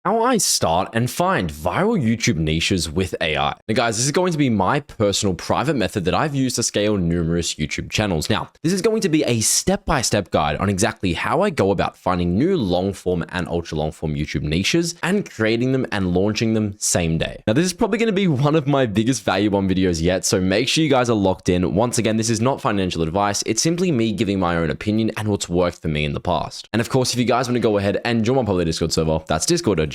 How I start and find viral YouTube niches with AI. Now guys, this is going to be my personal private method that I've used to scale numerous YouTube channels. Now, this is going to be a step-by-step guide on exactly how I go about finding new long-form and ultra-long-form YouTube niches and creating them and launching them same day. Now, this is probably going to be one of my biggest value bomb videos yet, so make sure you guys are locked in. Once again, this is not financial advice. It's simply me giving my own opinion and what's worked for me in the past. And of course, if you guys want to go ahead and join my public Discord server, that's discord.gg/1%.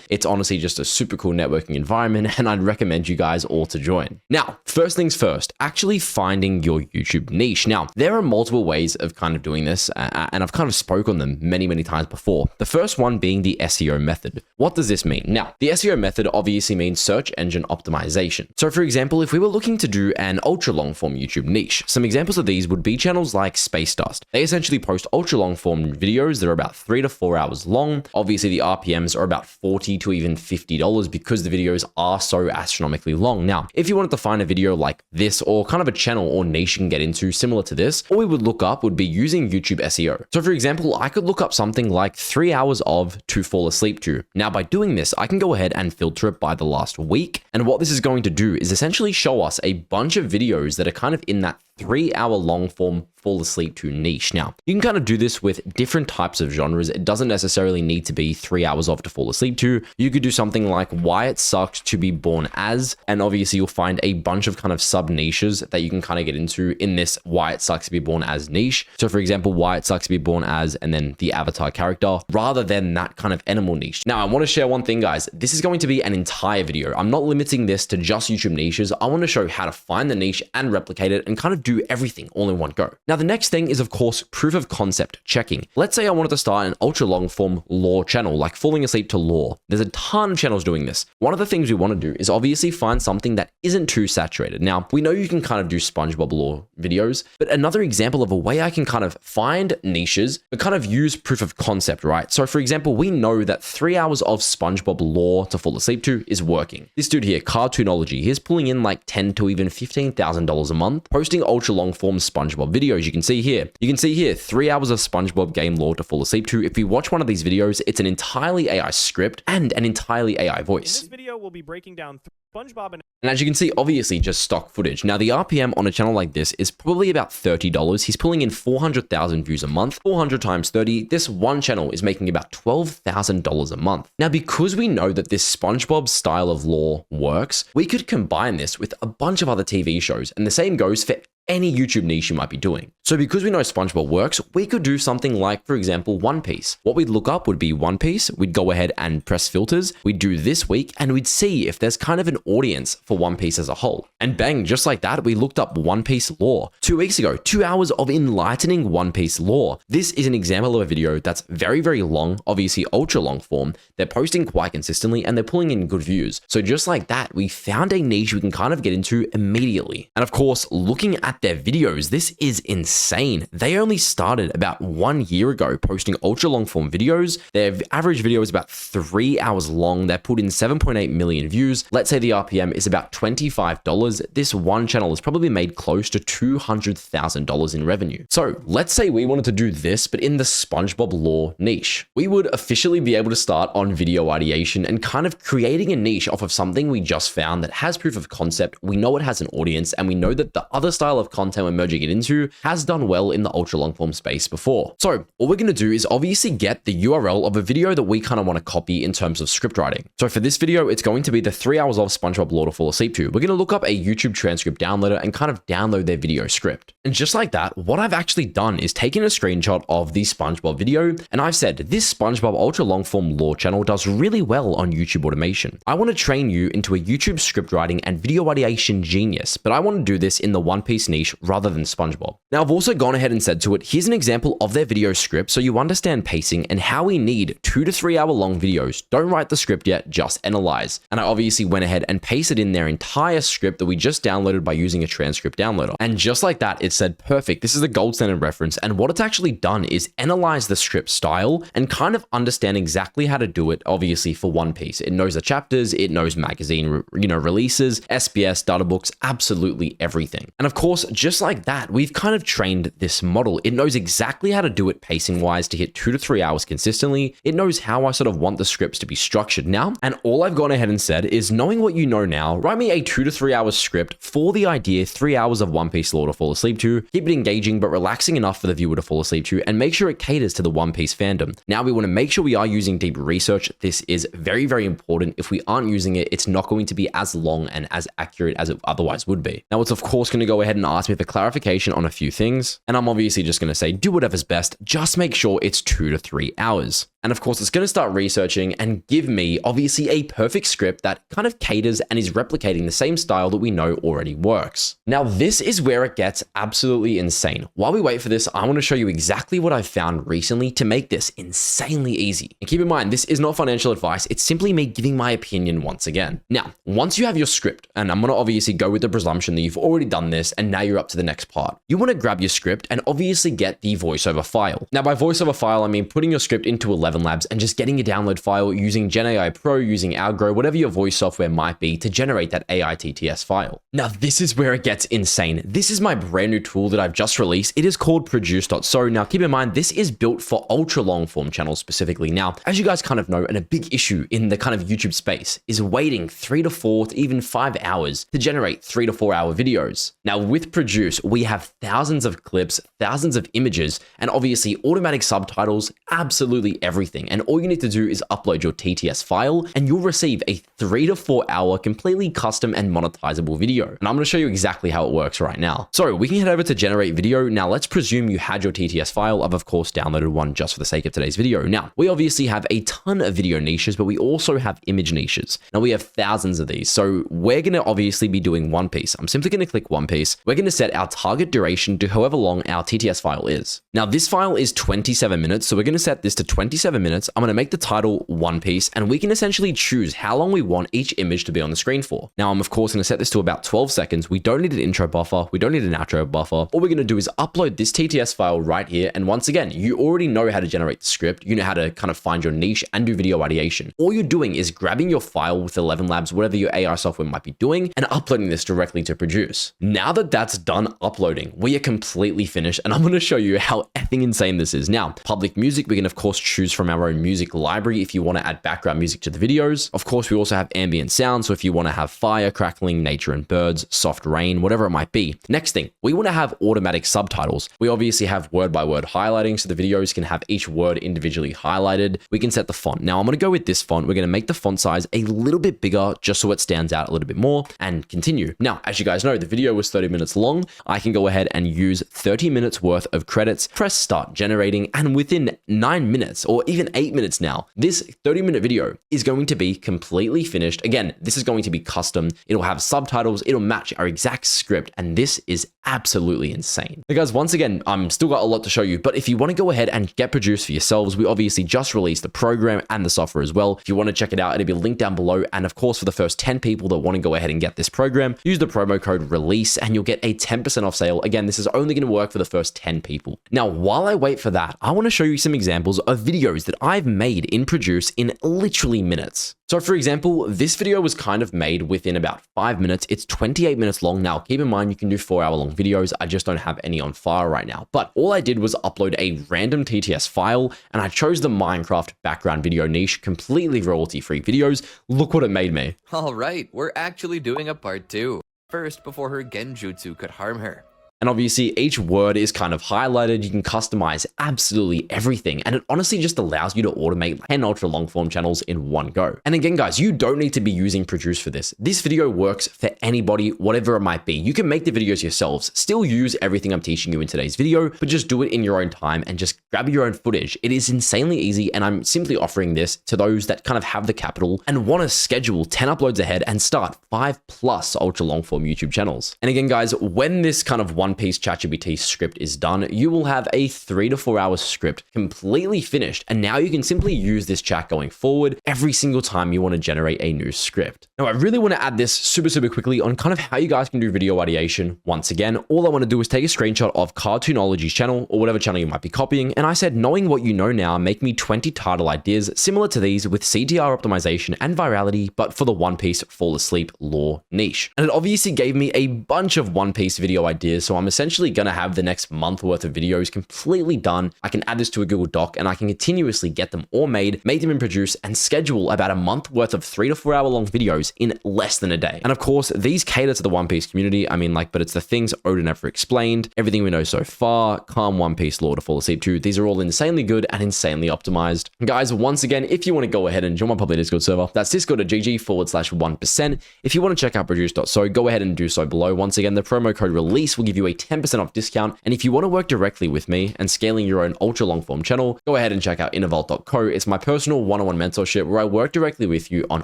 It's honestly just a super cool networking environment, and I'd recommend you guys all to join. Now, first things first, actually finding your YouTube niche. Now, there are multiple ways of kind of doing this, and I've kind of spoke on them many times before. The first one being the SEO method. What does this mean? Now, the SEO method obviously means search engine optimization. So for example, if we were looking to do an ultra long form YouTube niche, some examples of these would be channels like Space Dust. They essentially post ultra long form videos that are about 3 to 4 hours long. Obviously, the RPMs are about $40 to even $50 because the videos are so astronomically long. Now, if you wanted to find a video like this or kind of a channel or niche you can get into similar to this, all we would look up would be using YouTube SEO. So for example, I could look up something like 3 hours of to fall asleep to. Now, by doing this, I can go ahead and filter it by the last week. And what this is going to do is essentially show us a bunch of videos that are kind of in that 3-hour long form fall asleep to niche. Now, you can kind of do this with different types of genres. It doesn't necessarily need to be 3 hours of to fall asleep to. You could do something like why it sucks to be born as, and obviously you'll find a bunch of kind of sub niches that you can kind of get into in this why it sucks to be born as niche. So for example, why it sucks to be born as, and then the avatar character, rather than that kind of animal niche. Now, I want to share one thing, guys. This is going to be an entire video. I'm not limiting this to just YouTube niches. I want to show how to find the niche and replicate it and kind of do everything all in one go. Now, the next thing is, of course, proof of concept checking. Let's say I wanted to start an ultra long form lore channel, like falling asleep to lore. There's a ton of channels doing this. One of the things we want to do is obviously find something that isn't too saturated. Now, we know you can kind of do SpongeBob lore videos, but another example of a way I can kind of find niches, but kind of use proof of concept, right? So for example, we know that 3 hours of SpongeBob lore to fall asleep to is working. This dude here, Cartoonology, he's pulling in like $10,000 to even $15,000 a month, posting ultra long form SpongeBob videos. You can see here 3 hours of SpongeBob game lore to fall asleep to. If you watch one of these videos, it's an entirely AI script and an entirely AI voice. In this video, we'll be breaking down SpongeBob and as you can see, obviously just stock footage. Now, the RPM on a channel like this is probably about $30. He's pulling in 400,000 views a month. 400 times 30, this one channel is making about $12,000 a month. Now, because we know that this SpongeBob style of lore works, we could combine this with a bunch of other TV shows, and the same goes for any YouTube niche you might be doing. So because we know SpongeBob works, we could do something like, for example, One Piece. What we'd look up would be One Piece. We'd go ahead and press filters. We'd do this week, and we'd see if there's kind of an audience for One Piece as a whole. And bang, just like that, we looked up One Piece lore. 2 weeks ago, 2 hours of enlightening One Piece lore. This is an example of a video that's very long, obviously ultra long form. They're posting quite consistently, and they're pulling in good views. So just like that, we found a niche we can kind of get into immediately. And of course, looking at their videos, this is insane. They only started about 1 year ago posting ultra long form videos. Their average video is about 3 hours long. They put in 7.8 million views. Let's say the RPM is about $25. This one channel has probably made close to $200,000 in revenue. So let's say we wanted to do this, but in the SpongeBob lore niche. We would officially be able to start on video ideation and kind of creating a niche off of something we just found that has proof of concept. We know it has an audience, and we know that the other style of content we're merging it into has done well in the ultra long form space before. So all we're going to do is obviously get the URL of a video that we kind of want to copy in terms of script writing. So for this video, it's going to be the 3 hours of SpongeBob lore to fall asleep to. We're going to look up a YouTube transcript downloader and kind of download their video script. And just like that, what I've actually done is taken a screenshot of the SpongeBob video, and I've said this SpongeBob ultra long form lore channel does really well on YouTube automation. I want to train you into a YouTube script writing and video ideation genius, but I want to do this in the One Piece niche rather than SpongeBob. Now, I've also gone ahead and said to it, here's an example of their video script so you understand pacing and how we need 2 to 3 hour long videos. Don't write the script yet, just analyze. And I obviously went ahead and pasted in their entire script that we just downloaded by using a transcript downloader. And just like that, it said, perfect, this is a gold standard reference. And what it's actually done is analyze the script style and kind of understand exactly how to do it, obviously for One Piece. It knows the chapters, it knows magazine, releases, SBS, data books, absolutely everything. And of course, course, just like that, we've kind of trained this model. It knows exactly how to do it pacing wise to hit 2 to 3 hours consistently. It knows how I sort of want the scripts to be structured now. And all I've gone ahead and said is, knowing what you know now, write me a 2 to 3 hour script for the idea 3 hours of One Piece lore to fall asleep to, keep it engaging but relaxing enough for the viewer to fall asleep to, and make sure it caters to the One Piece fandom. Now we want to make sure we are using deep research. This is very, very important. If we aren't using it, it's not going to be as long and as accurate as it otherwise would be. Now it's of course going to go ahead and ask me for clarification on a few things, and I'm obviously just going to say do whatever's best, just make sure it's 2 to 3 hours. And of course, it's going to start researching and give me obviously a perfect script that kind of caters and is replicating the same style that we know already works. Now, this is where it gets absolutely insane. While we wait for this, I want to show you exactly what I've found recently to make this insanely easy. And keep in mind, this is not financial advice. It's simply me giving my opinion once again. Now, once you have your script, and I'm going to obviously go with the presumption that you've already done this and now you're up to the next part, you want to grab your script and obviously get the voiceover file. Now, by voiceover file, I mean putting your script into 11 Labs and just getting a download file using GenAI Pro, using Algro, whatever your voice software might be to generate that AI TTS file. Now, this is where it gets insane. This is my brand new tool that I've just released. It is called Produce.so. Now, keep in mind, this is built for ultra long form channels specifically. Now, as you guys kind of know, and a big issue in the kind of YouTube space is waiting 3 to 4 to even 5 hours to generate 3 to 4 hour videos. Now, with Produce, we have thousands of clips, thousands of images, and obviously automatic subtitles, absolutely everything. And all you need to do is upload your TTS file and you'll receive a 3 to 4 hour completely custom and monetizable video. And I'm going to show you exactly how it works right now. So we can head over to generate video. Now let's presume you had your TTS file. I've of course downloaded one just for the sake of today's video. Now we obviously have a ton of video niches, but we also have image niches. Now we have thousands of these. So we're going to obviously be doing One Piece. I'm simply going to click One Piece. We're going to set our target duration to however long our TTS file is. Now this file is 27 minutes. So we're going to set this to 27 minutes. I'm going to make the title One Piece, and we can essentially choose how long we want each image to be on the screen for. Now, I'm of course going to set this to about 12 seconds. We don't need an intro buffer. We don't need an outro buffer. All we're going to do is upload this TTS file right here. And once again, you already know how to generate the script. You know how to kind of find your niche and do video ideation. All you're doing is grabbing your file with 11 Labs, whatever your AI software might be doing, and uploading this directly to Produce. Now that that's done uploading, we are completely finished. And I'm going to show you how effing insane this is. Now, public music, we can of course choose from our own music library if you want to add background music to the videos. Of course, we also have ambient sound. So if you want to have fire, crackling, nature and birds, soft rain, whatever it might be. Next thing, we want to have automatic subtitles. We obviously have word by word highlighting. So the videos can have each word individually highlighted. We can set the font. Now I'm going to go with this font. We're going to make the font size a little bit bigger just so it stands out a little bit more and continue. Now, as you guys know, the video was 30 minutes long. I can go ahead and use 30 minutes worth of credits, press start generating, and within 9 minutes or even 8 minutes now, this 30-minute video is going to be completely finished. Again, this is going to be custom. It'll have subtitles. It'll match our exact script. And this is absolutely insane. Now guys, once again, I'm still got a lot to show you, but if you want to go ahead and get Produce for yourselves, we obviously just released the program and the software as well. If you want to check it out, it'll be linked down below. And of course, for the first 10 people that want to go ahead and get this program, use the promo code RELEASE and you'll get a 10% off sale. Again, this is only going to work for the first 10 people. Now, while I wait for that, I want to show you some examples of videos that I've made in Produce in literally minutes. So for example, this video was kind of made within about 5 minutes. It's 28 minutes long. Now, keep in mind, you can do 4-hour long videos. I just don't have any on file right now. But all I did was upload a random TTS file and I chose the Minecraft background video niche, completely royalty-free videos. Look what it made me. All right, we're actually doing a part 2. First, before her genjutsu could harm her. And obviously each word is kind of highlighted. You can customize absolutely everything. And it honestly just allows you to automate 10 ultra long form channels in one go. And again, guys, you don't need to be using Produce for this. This video works for anybody, whatever it might be. You can make the videos yourselves, still use everything I'm teaching you in today's video, but just do it in your own time and just grab your own footage. It is insanely easy. And I'm simply offering this to those that kind of have the capital and want to schedule 10 uploads ahead and start 5+ ultra long form YouTube channels. And again, guys, when this kind of One Piece ChatGPT script is done, you will have a 3 to 4 hour script completely finished. And now you can simply use this chat going forward every single time you want to generate a new script. Now, I really want to add this super quickly on kind of how you guys can do video ideation. Once again, all I want to do is take a screenshot of Cartoonology's channel or whatever channel you might be copying. And I said, knowing what you know now, make me 20 title ideas similar to these with CTR optimization and virality, but for the One Piece fall asleep lore niche. And it obviously gave me a bunch of One Piece video ideas. So So I'm essentially going to have the next month worth of videos completely done. I can add this to a Google Doc and I can continuously get them all made, make them and produce, and schedule about a month worth of 3 to 4 hour long videos in less than a day. And of course, these cater to the One Piece community. I mean, like, but it's the things Oda never explained, everything we know so far, Calm, One Piece, Lore to Fall Asleep 2. These are all insanely good and insanely optimized. Guys, once again, if you want to go ahead and join my public Discord server, that's discord.gg/1%. If you want to check out produce.so, go ahead and do so below. Once again, the promo code release will give you a 10% off discount. And if you want to work directly with me and scaling your own ultra long form channel, go ahead and check out innervault.co. It's my personal one-on-one mentorship where I work directly with you on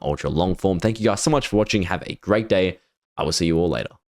ultra long form. Thank you guys so much for watching. Have a great day. I will see you all later.